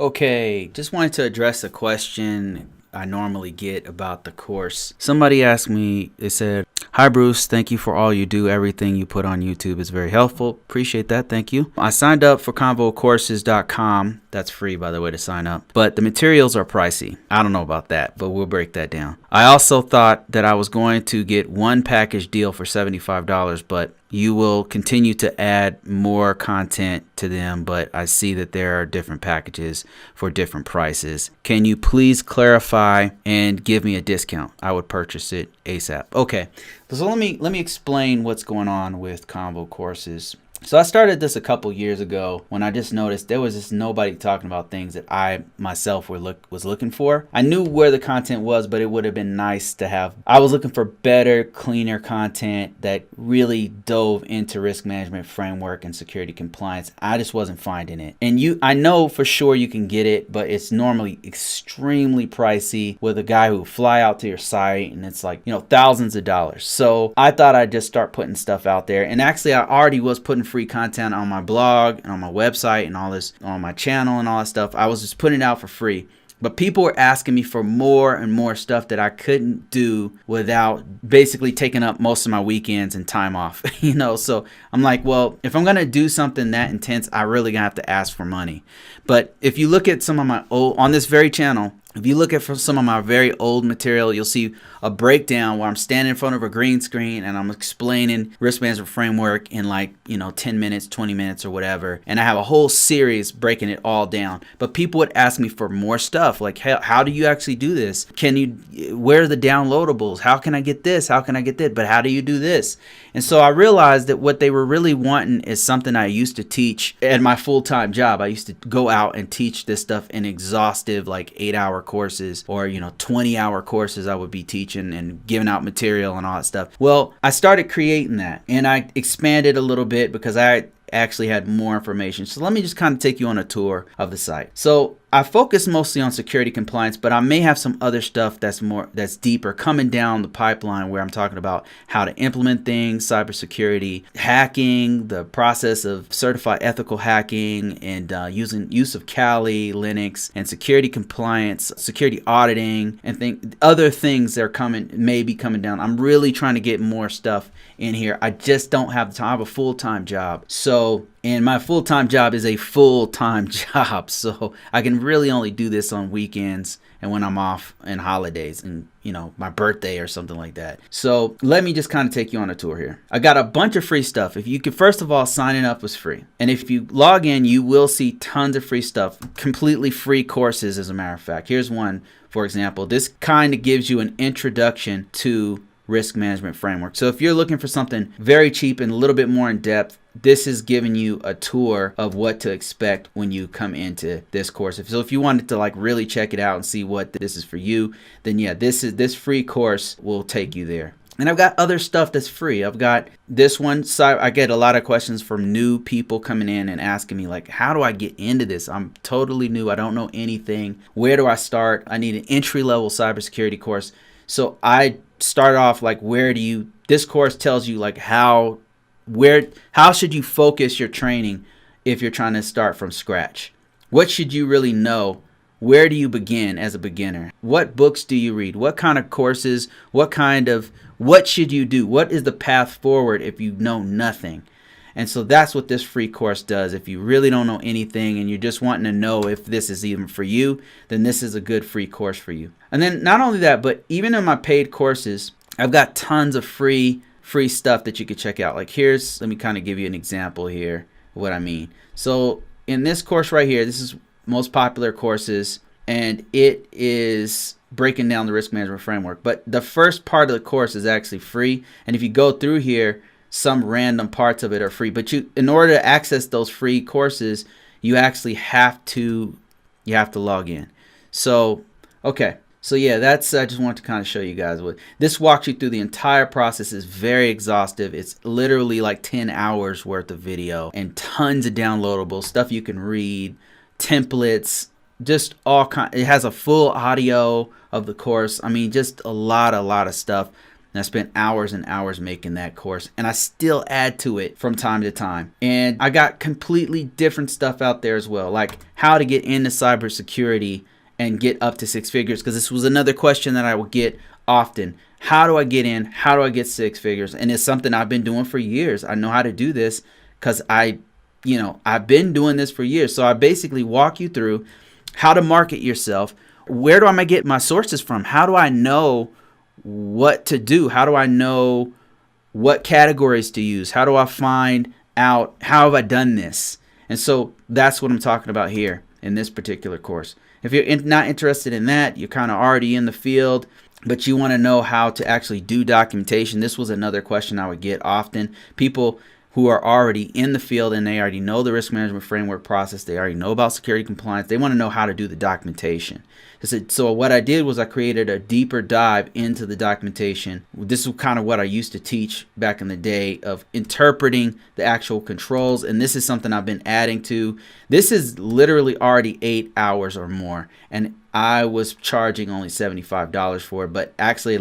Okay, just wanted to address a question I normally get about the course. Somebody asked me, they said, "Hi Bruce, thank you for all you do. Everything you put on YouTube is very helpful. Appreciate that, thank you. I signed up for ConvoCourses.com. That's free, by the way, to sign up. But the materials are pricey. I don't know about that, but we'll break that down. I also thought that I was going to get one package deal for $75, but you will continue to add more content to them, but I see that there are different packages for different prices. Can you please clarify and give me a discount? I would purchase it ASAP." Okay, so let me explain what's going on with ConvoCourses. So I started this a couple years ago when I just noticed there was just nobody talking about things that I myself was looking for. I knew where the content was, but it would have been nice to have. I was looking for better, cleaner content that really dove into risk management framework and security compliance. I just wasn't finding it. And I know for sure you can get it, but it's normally extremely pricey with a guy who fly out to your site, and it's like, thousands of dollars. So I thought I'd just start putting stuff out there. And actually I already was putting free content on my blog and on my website and all this on my channel and all that stuff. I was just putting it out for free. But people were asking me for more and more stuff that I couldn't do without basically taking up most of my weekends and time off, So I'm like, well, if I'm going to do something that intense, I really gonna have to ask for money. But if you look at some of my old, on this very channel, if you look at some of my very old material, you'll see a breakdown where I'm standing in front of a green screen and I'm explaining risk management framework in 10 minutes, 20 minutes or whatever. And I have a whole series breaking it all down. But people would ask me for more stuff. Like, how do you actually do this? Where are the downloadables? How can I get this? How can I get that? But how do you do this? And so I realized that what they were really wanting is something I used to teach at my full-time job. I used to go out and teach this stuff in exhaustive 8-hour courses or 20-hour courses I would be teaching and giving out material and all that stuff. Well, I started creating that and I expanded a little bit because I actually had more information. So let me just kind of take you on a tour of the site. So I focus mostly on security compliance, but I may have some other stuff that's deeper coming down the pipeline where I'm talking about how to implement things, cybersecurity, hacking, the process of certified ethical hacking, and use of Kali, Linux, and security compliance, security auditing, and other things that are may be coming down. I'm really trying to get more stuff in here. I just don't have the time. I have a full-time job. And my full-time job is a full-time job. So I can really only do this on weekends and when I'm off and holidays and, my birthday or something like that. So let me just kind of take you on a tour here. I got a bunch of free stuff. If you could, first of all, signing up was free. And if you log in, you will see tons of free stuff, completely free courses, as a matter of fact. Here's one, for example. This kind of gives you an introduction to risk management framework. So if you're looking for something very cheap and a little bit more in depth, this is giving you a tour of what to expect when you come into this course. So if you wanted to really check it out and see what this is for you, then yeah, this free course will take you there. And I've got other stuff that's free. I've got this one. So I get a lot of questions from new people coming in and asking me how do I get into this? I'm totally new. I don't know anything. Where do I start? I need an entry-level cybersecurity course. So I start off this course tells you how should you focus your training if you're trying to start from scratch? What should you really know? Where do you begin as a beginner? What books do you read? What kind of courses? What should you do? What is the path forward if you know nothing? And so that's what this free course does. If you really don't know anything and you're just wanting to know if this is even for you, then this is a good free course for you. And then not only that, but even in my paid courses, I've got tons of free stuff that you could check out. Let me kind of give you an example here of what I mean. So in this course right here, this is most popular courses, and it is breaking down the risk management framework. But the first part of the course is actually free. And if you go through here, some random parts of it are free. But in order to access those free courses, you actually have to log in. So, okay. So yeah, I just wanted to kind of show you guys what this walks you through. The entire process is very exhaustive. It's literally 10 hours worth of video and tons of downloadable stuff you can read, templates, just all kind. It has a full audio of the course. I mean, just a lot of stuff. And I spent hours and hours making that course, and I still add to it from time to time. And I got completely different stuff out there as well, like how to get into cybersecurity and get up to 6 figures, because this was another question that I would get often. How do I get in? How do I get 6 figures? And it's something I've been doing for years. I know how to do this because I've been doing this for years. So I basically walk you through how to market yourself. Where do I get my sources from? How do I know what to do? How do I know what categories to use? How do I find out how have I done this? And so that's what I'm talking about here in this particular course. If you're not interested in that, you're kind of already in the field, but you want to know how to actually do documentation. This was another question I would get often. People who are already in the field and they already know the risk management framework process, they already know about security compliance, they want to know how to do the documentation. So what I did was I created a deeper dive into the documentation. This is kind of what I used to teach back in the day, of interpreting the actual controls, and this is something I've been adding to. This is literally already 8 hours or more, and I was charging only $75 for it, but actually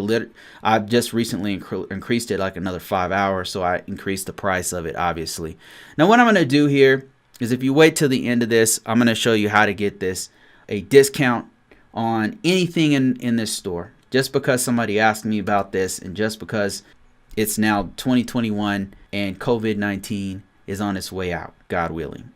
I've just recently increased it like another 5 hours, so I increased the price of it, obviously. Now what I'm going to do here is, if you wait till the end of this, I'm going to show you how to get a discount on anything in this store, just because somebody asked me about this, and just because it's now 2021 and COVID-19 is on its way out, God willing.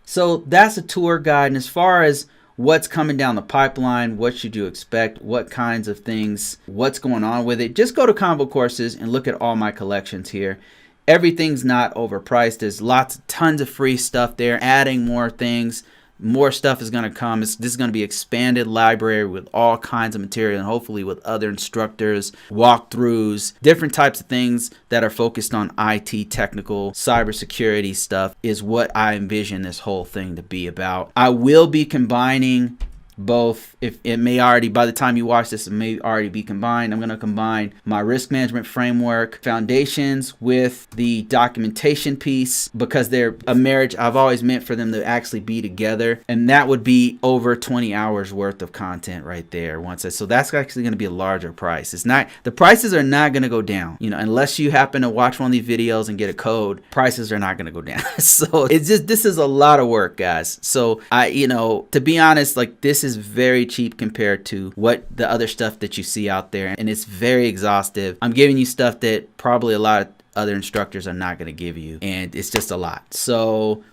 So that's a tour guide, and as far as what's coming down the pipeline, what should you expect, what kinds of things, what's going on with it, just go to ConvoCourses and look at all my collections here. Everything's not overpriced. There's tons of free stuff there, adding more things. More stuff is going to come. This is going to be expanded library with all kinds of material, and hopefully with other instructors, walkthroughs, different types of things that are focused on IT, technical, cybersecurity stuff is what I envision this whole thing to be about. I will be combining both. If it may already, by the time you watch this, it may already be combined. I'm going to combine my risk management framework foundations with the documentation piece, because they're a marriage. I've always meant for them to actually be together, and that would be over 20 hours worth of content right there. So that's actually going to be a larger price. The prices are not going to go down, unless you happen to watch one of these videos and get a code. Prices are not going to go down. So this is a lot of work, guys. So to be honest, like, this is very cheap compared to what the other stuff that you see out there, and it's very exhaustive. I'm giving you stuff that probably a lot of other instructors are not going to give you, and it's just a lot. So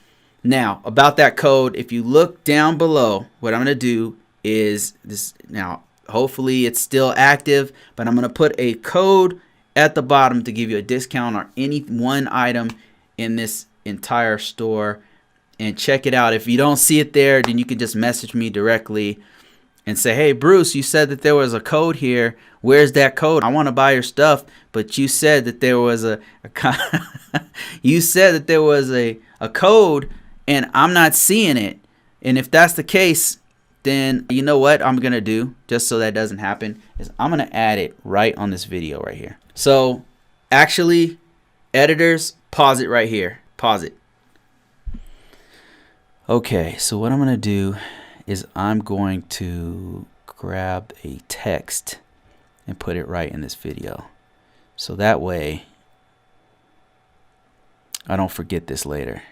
now about that code, if you look down below, what I'm going to do is this. Now hopefully it's still active, but I'm going to put a code at the bottom to give you a discount on any one item in this entire store. And check it out. If you don't see it there, then you can just message me directly and say, hey, Bruce, you said that there was a code here. Where's that code? I want to buy your stuff, but you said that there was you said that there was a code, and I'm not seeing it. And if that's the case, then you know what I'm going to do, just so that doesn't happen, is I'm going to add it right on this video right here. So actually, editors, pause it right here. Pause it. Okay, so what I'm going to do is I'm going to grab a text and put it right in this video. So that way I don't forget this later.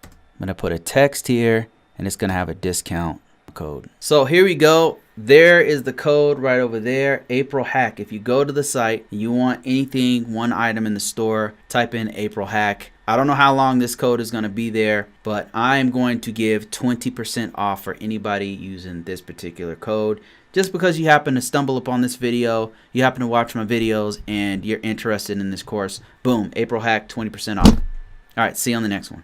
I'm going to put a text here, and it's going to have a discount code. So here we go. There is the code right over there, April Hack. If you go to the site, you want anything, one item in the store, type in April Hack. I don't know how long this code is going to be there, but I'm going to give 20% off for anybody using this particular code. Just because you happen to stumble upon this video, you happen to watch my videos, and you're interested in this course, boom, April Hack, 20% off. All right, see you on the next one.